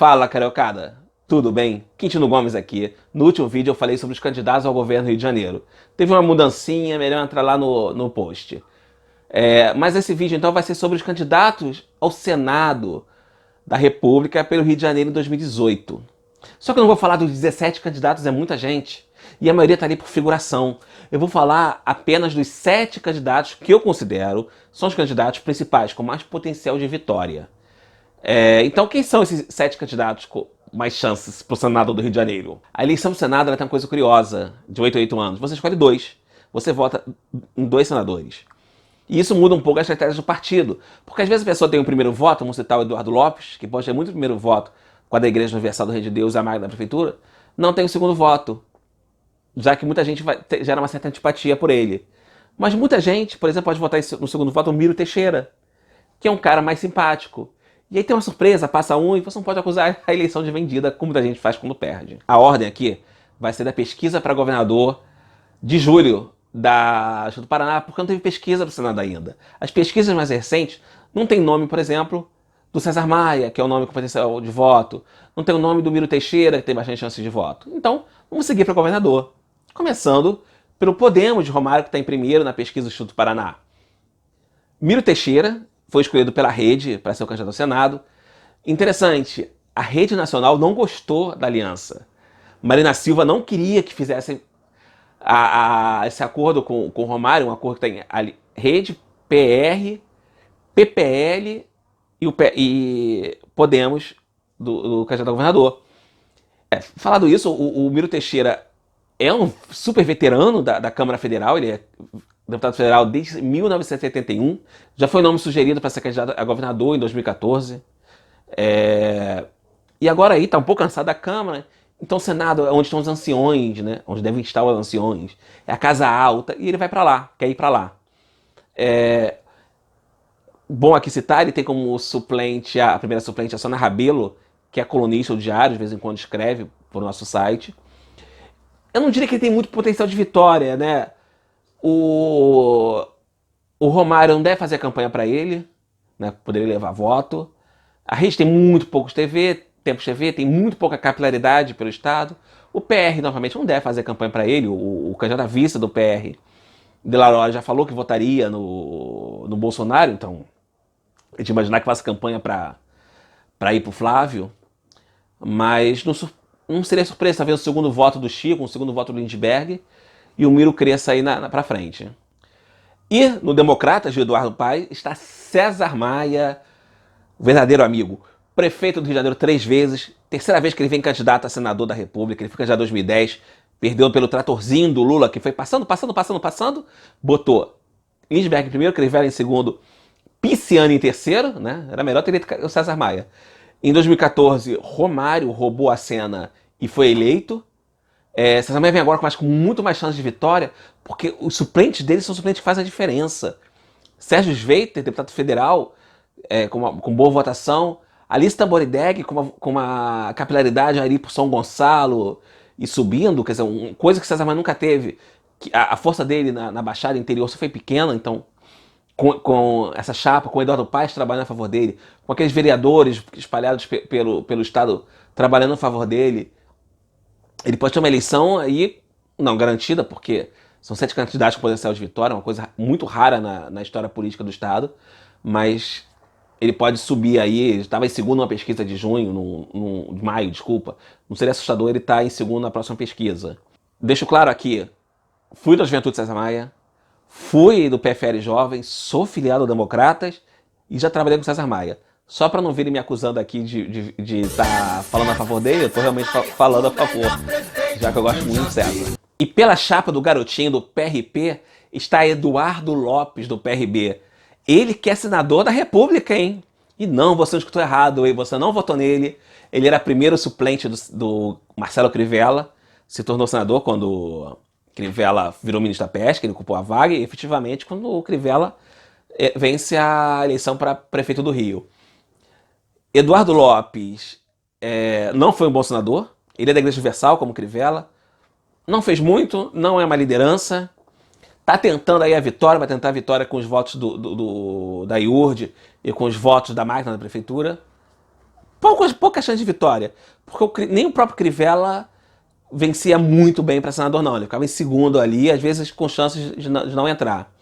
Fala, cariocada! Tudo bem? Quintino Gomes aqui. No último vídeo eu falei sobre os candidatos ao governo do Rio de Janeiro. Teve uma mudancinha, melhor entrar lá no post. Mas esse vídeo então vai ser sobre os candidatos ao Senado da República pelo Rio de Janeiro em 2018. Só que eu não vou falar dos 17 candidatos, é muita gente. E a maioria está ali por figuração. Eu vou falar apenas dos 7 candidatos que eu considero são os candidatos principais, com mais potencial de vitória. Então, quem são esses 7 candidatos com mais chances para o Senado do Rio de Janeiro? A eleição do Senado ela tem uma coisa curiosa, de 8 a 8 anos. Você escolhe 2. Você vota em 2 senadores. E isso muda um pouco a estratégia do partido. Porque às vezes a pessoa tem um primeiro voto, vamos citar o Eduardo Lopes, que pode ter muito primeiro voto com a da Igreja Universal do Reino de Deus e a Magna da Prefeitura, não tem o segundo voto. Já que muita gente gera uma certa antipatia por ele. Mas muita gente, por exemplo, pode votar no segundo voto o Miro Teixeira, que é um cara mais simpático. E aí tem uma surpresa, passa um e você não pode acusar a eleição de vendida, como muita gente faz quando perde. A ordem aqui vai ser da pesquisa para governador de julho do Paraná, porque não teve pesquisa do Senado ainda. As pesquisas mais recentes não tem nome, por exemplo, do César Maia, que é o nome com potencial de voto. Não tem o nome do Miro Teixeira, que tem bastante chance de voto. Então, vamos seguir para governador. Começando pelo Podemos de Romário, que está em primeiro na pesquisa do Instituto Paraná. Miro Teixeira foi escolhido pela Rede para ser o candidato ao Senado. Interessante, a Rede Nacional não gostou da aliança. Marina Silva não queria que fizessem esse acordo com o Romário, um acordo que tem ali, Rede, PR, PPL e Podemos do candidato a governador. Falado isso, o Miro Teixeira é um super veterano da Câmara Federal, ele é deputado federal desde 1981, já foi nome sugerido para ser candidato a governador em 2014. E agora aí está um pouco cansado da Câmara, então o Senado é onde estão os anciões, né? Onde devem estar os anciões, é a casa alta, e ele vai para lá, quer ir para lá. Bom aqui citar, ele tem como suplente, a primeira suplente, a Sônia Rabelo, que é colunista do Diário, de vez em quando escreve para o nosso site. Eu não diria que ele tem muito potencial de vitória, né? O Romário não deve fazer campanha para ele, né? Poderia levar voto. A Rede tem muito poucos tempos TV, tem muito pouca capilaridade pelo Estado. O PR, novamente, não deve fazer campanha para ele. O candidato à vista do PR, De La Roya, já falou que votaria no Bolsonaro, então a gente imaginar que faça campanha para ir pro Flávio. Mas não seria surpresa estar vendo o segundo voto do Chico, o segundo voto do Lindbergh, e o Miro queria sair para frente. E no Democratas, de Eduardo Paes, está César Maia, verdadeiro amigo. Prefeito do Rio de Janeiro 3 vezes, terceira vez que ele vem candidato a senador da República, ele foi candidato em 2010, perdeu pelo tratorzinho do Lula, que foi passando, botou Lindbergh em primeiro, Crivella em segundo, Pisciani em terceiro, né? Era melhor ter ido o César Maia. Em 2014, Romário roubou a cena e foi eleito. César Maia vem agora com muito mais chance de vitória, porque os suplentes dele são suplentes que fazem a diferença. Sérgio Sveiter, deputado federal, com boa votação. Alice Tamborindeg, com uma capilaridade ali por São Gonçalo e subindo, quer dizer, uma coisa que César Maia nunca teve. Que a força dele na Baixada Interior só foi pequena, então com essa chapa, com o Eduardo Paes trabalhando a favor dele, com aqueles vereadores espalhados pelo Estado trabalhando a favor dele, ele pode ter uma eleição aí, não garantida, porque são 7 candidatos com potencial de vitória, uma coisa muito rara na história política do Estado, mas ele pode subir aí, ele estava em segundo numa pesquisa de de maio, desculpa, não seria assustador ele estar em segundo na próxima pesquisa. Deixo claro aqui, fui da Juventude César Maia, fui do PFL Jovem, sou filiado ao Democratas e já trabalhei com o César Maia. Só para não virem me acusando aqui de estar falando a favor dele, eu estou realmente falando a favor, já que eu gosto muito do César. E pela chapa do garotinho do PRP está Eduardo Lopes, do PRB. Ele que é senador da República, hein? E não, você não escutou errado, hein? Você não votou nele. Ele era primeiro suplente do Marcelo Crivella, se tornou senador quando Crivella virou ministro da Pesca, ele ocupou a vaga, e efetivamente quando o Crivella vence a eleição para prefeito do Rio. Eduardo Lopes não foi um bom senador, ele é da Igreja Universal, como Crivella, não fez muito, não é uma liderança, tá tentando aí a vitória, vai tentar a vitória com os votos da IURD e com os votos da máquina da prefeitura, pouca chance de vitória. Porque nem o próprio Crivella vencia muito bem para senador, não. Ele ficava em segundo ali, às vezes com chances de não entrar.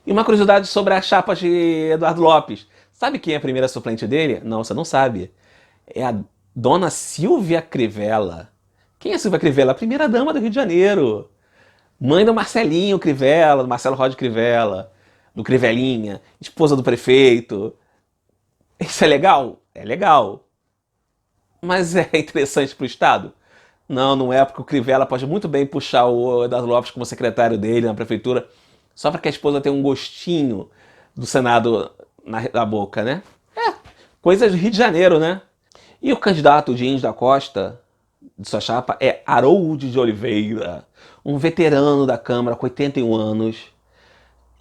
E uma curiosidade sobre a chapa de Eduardo Lopes. Sabe quem é a primeira suplente dele? Não, você não sabe. É a dona Silvia Crivella. Quem é a Silvia Crivella? A primeira dama do Rio de Janeiro. Mãe do Marcelinho Crivella, do Marcelo Rod Crivella, do Crivelinha, esposa do prefeito. Isso é legal? É legal. Mas é interessante pro Estado? Não, não é, porque o Crivella pode muito bem puxar o Eduardo Lopes como secretário dele na prefeitura, só para que a esposa tenha um gostinho do Senado na boca, né? É, coisas do Rio de Janeiro, né? E o candidato Dins da Costa, de sua chapa, é Harold de Oliveira, um veterano da Câmara com 81 anos.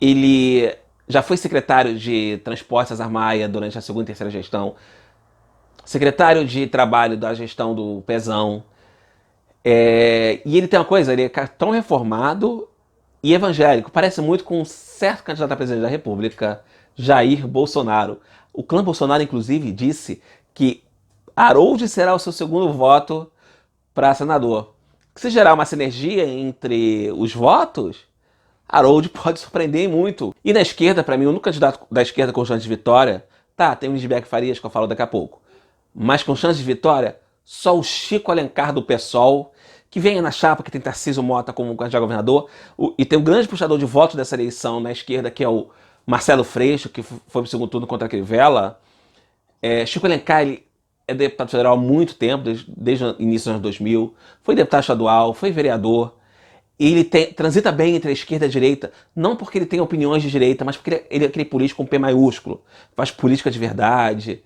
Ele já foi secretário de Transportes Cesar Maia durante a segunda e terceira gestão, secretário de Trabalho da gestão do Pezão. E ele tem uma coisa, ele é tão reformado e evangélico, parece muito com um certo candidato a presidente da República, Jair Bolsonaro. O clã Bolsonaro, inclusive, disse que Harold será o seu segundo voto para senador. Se gerar uma sinergia entre os votos, Harold pode surpreender muito. E na esquerda, para mim, o único candidato da esquerda com chance de vitória, tá, tem o Lisberg Farias, que eu falo daqui a pouco, mas com chance de vitória, só o Chico Alencar do PSOL, que vem na chapa, que tem Tarcísio Mota como candidato a governador, e tem um grande puxador de votos dessa eleição na esquerda, que é o Marcelo Freixo, que foi pro segundo turno contra a Crivella. Chico Alencar, ele é deputado federal há muito tempo, desde o início dos anos 2000, foi deputado estadual, foi vereador, e ele transita bem entre a esquerda e a direita, não porque ele tem opiniões de direita, mas porque ele é aquele político com P maiúsculo, faz política de verdade,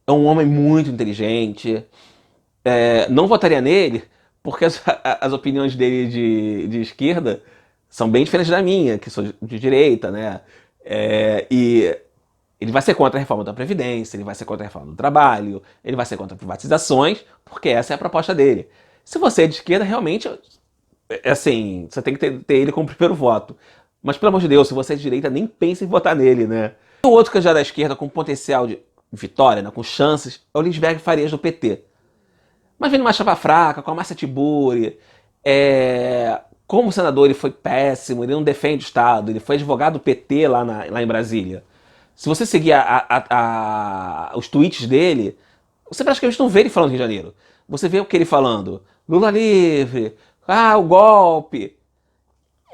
é um homem muito inteligente. Não votaria nele porque as opiniões dele de esquerda são bem diferentes da minha, que sou de direita, né? E ele vai ser contra a reforma da Previdência, ele vai ser contra a reforma do trabalho, ele vai ser contra privatizações, porque essa é a proposta dele. Se você é de esquerda, realmente, assim, você tem que ter ele como primeiro voto. Mas, pelo amor de Deus, se você é de direita, nem pense em votar nele, né? O outro candidato da esquerda com potencial de vitória, né, com chances, é o Lisberg Farias do PT. Mas vem numa chapa fraca, com a Márcia Tiburi. Como senador, ele foi péssimo, ele não defende o Estado, ele foi advogado do PT lá em Brasília. Se você seguir os tweets dele, você praticamente não vê ele falando Rio de Janeiro. Você vê o que ele falando: Lula livre, o golpe.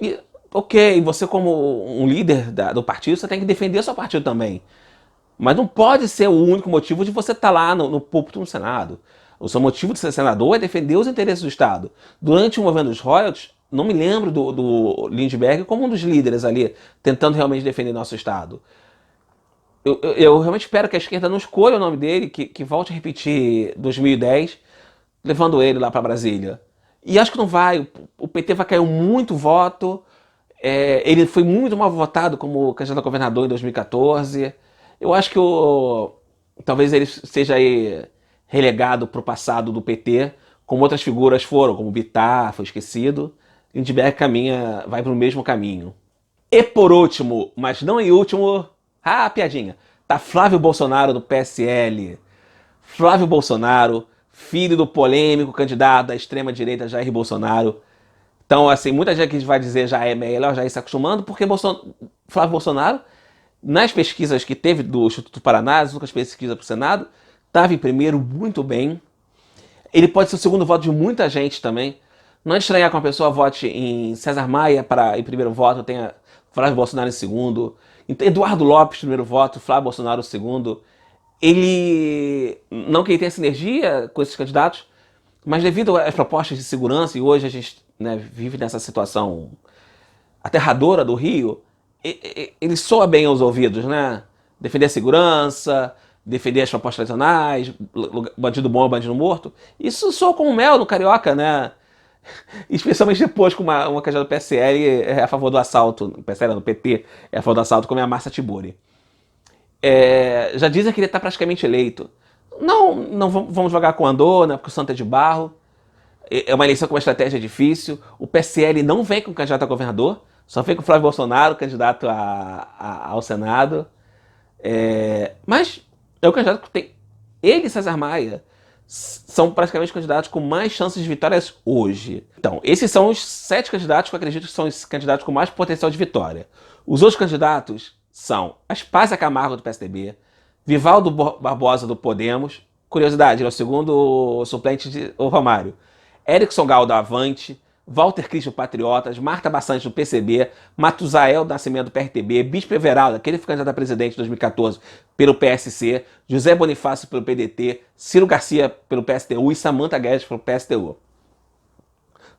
E, ok, você como um líder do partido, você tem que defender o seu partido também. Mas não pode ser o único motivo de você estar lá no púlpito no Senado. O seu motivo de ser senador é defender os interesses do Estado. Durante o movimento dos royalties, não me lembro do Lindbergh como um dos líderes ali, tentando realmente defender nosso Estado. Eu realmente espero que a esquerda não escolha o nome dele, que volte a repetir 2010, levando ele lá para Brasília. E acho que não vai. O PT vai cair muito voto. Ele foi muito mal votado como candidato a governador em 2014. Eu acho que talvez ele seja aí relegado para o passado do PT, como outras figuras foram, como Bittar, foi esquecido. Lindbergh vai para o mesmo caminho. E por último, mas não em último, piadinha, tá Flávio Bolsonaro do PSL. Flávio Bolsonaro, filho do polêmico candidato da extrema-direita Jair Bolsonaro. Então, assim, muita gente vai dizer já é melhor já ir se acostumando, porque Flávio Bolsonaro, nas pesquisas que teve do Instituto Paraná, as únicas pesquisas para o Senado, estava em primeiro muito bem. Ele pode ser o segundo voto de muita gente também. Não é de estranhar que uma pessoa vote em Cesar Maia em primeiro voto, tenha Flávio Bolsonaro em segundo, Eduardo Lopes primeiro voto, Flávio Bolsonaro segundo. Não que ele tenha sinergia com esses candidatos, mas devido às propostas de segurança, e hoje a gente, né, vive nessa situação aterradora do Rio, ele soa bem aos ouvidos, né? Defender a segurança, defender as propostas tradicionais, bandido bom, bandido morto. Isso soa como mel no Carioca, né? Especialmente depois que uma candidata do PSL é a favor do assalto, PSL no PT é a favor do assalto, como é a Márcia Tiburi. Já dizem que ele está praticamente eleito. Não vamos jogar com o andor, né? Porque o santo é de barro. É uma eleição com uma estratégia difícil. O PSL não vem com candidato a governador, só vem com o Flávio Bolsonaro, candidato ao Senado. Mas é um candidato que tem Ele e César Maia são praticamente os candidatos com mais chances de vitórias hoje. Então, esses são os 7 candidatos que eu acredito que são os candidatos com mais potencial de vitória. Os outros candidatos são Aspásia Camargo, do PSDB, Vivaldo Barbosa, do Podemos. Curiosidade, ele é o segundo suplente de Romário. Erickson Gal, da Avante, Walter Cristo, do Patriotas, Marta Bassante, do PCB, Matusael Nascimento, do PRTB, Bispo Everaldo, aquele que foi candidato a presidente em 2014 pelo PSC, José Bonifácio pelo PDT, Ciro Garcia pelo PSTU e Samantha Guedes pelo PSTU.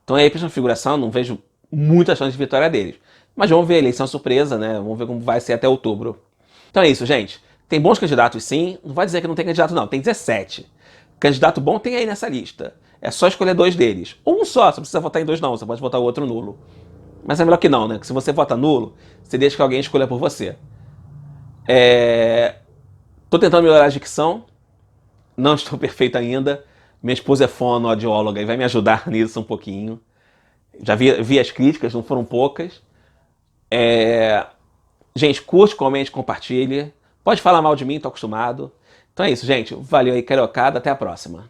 Então aí, pela figuração, não vejo muita chance de vitória deles. Mas vamos ver a eleição surpresa, né? Vamos ver como vai ser até outubro. Então é isso, gente. Tem bons candidatos sim, não vai dizer que não tem candidato não, tem 17. Candidato bom tem aí nessa lista. É só escolher 2 deles. Ou um só, você não precisa votar em 2 não, você pode votar o outro nulo. Mas é melhor que não, né? Que se você vota nulo, você deixa que alguém escolha por você. Tô tentando melhorar a dicção, não estou perfeito ainda. Minha esposa é fonoaudióloga e vai me ajudar nisso um pouquinho. Já vi as críticas, não foram poucas. Gente, curte, comente, compartilhe. Pode falar mal de mim, tô acostumado. Então é isso, gente. Valeu aí, cariocada. Até a próxima.